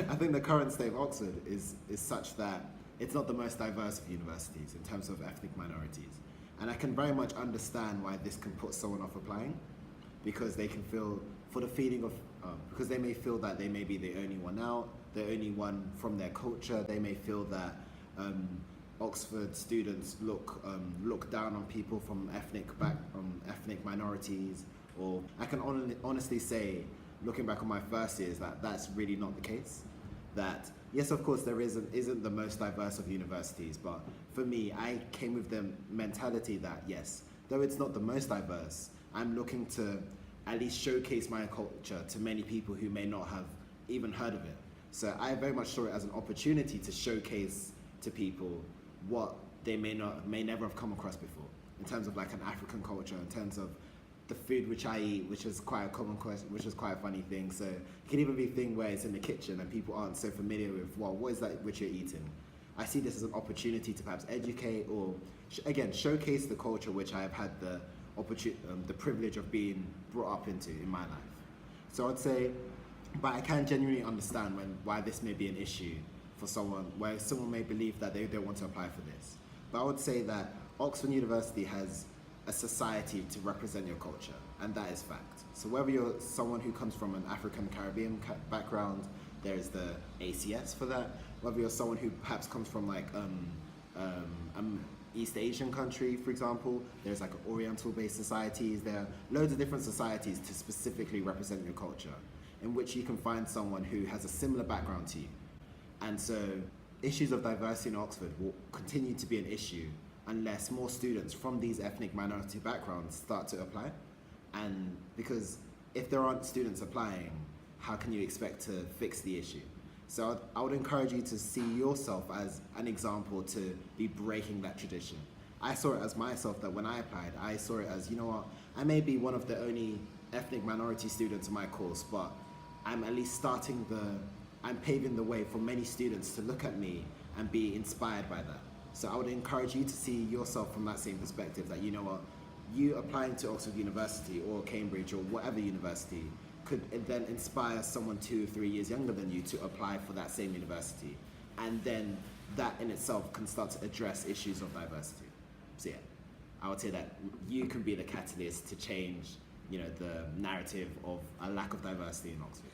I think the current state of Oxford is such that it's not the most diverse of universities in terms of ethnic minorities. And I can very much understand why this can put someone off applying, because they can feel, for the feeling of, because they may feel that they may be the only one out, the only one from their culture. They may feel that Oxford students look down on people from ethnic minorities. Or I can honestly say, looking back on my first years, that that's really not the case. That yes, of course, there isn't the most diverse of universities, but for me, I came with the mentality that yes, though it's not the most diverse, I'm looking to at least showcase my culture to many people who may not have even heard of it. So I very much saw it as an opportunity to showcase to people what they may never have come across before, in terms of like an African culture, in terms of the food which I eat, which is quite a common question, which is quite a funny thing. So it can even be a thing where it's in the kitchen and people aren't so familiar with, well, what is that which you're eating? I see this as an opportunity to perhaps educate or, again, showcase the culture which I have had the privilege of being brought up into in my life. So I'd say, but I can genuinely understand why this may be an issue for someone, where someone may believe that they don't want to apply for this. But I would say that Oxford University has a society to represent your culture, and that is fact. So whether you're someone who comes from an African Caribbean background, there's the ACS for that. Whether you're someone who perhaps comes from like East Asian country, for example, there's like Oriental-based societies. There are loads of different societies to specifically represent your culture, in which you can find someone who has a similar background to you. And so issues of diversity in Oxford will continue to be an issue unless more students from these ethnic minority backgrounds start to apply. And because if there aren't students applying, how can you expect to fix the issue? So I would encourage you to see yourself as an example to be breaking that tradition. I saw it as myself, that when I applied, I saw it as, you know what, I may be one of the only ethnic minority students in my course, but I'm at least I'm paving the way for many students to look at me and be inspired by that. So I would encourage you to see yourself from that same perspective, that you know what, you applying to Oxford University or Cambridge or whatever university could then inspire someone 2 or 3 years younger than you to apply for that same university. And then that in itself can start to address issues of diversity. So yeah, I would say that you can be the catalyst to change, you know, the narrative of a lack of diversity in Oxford.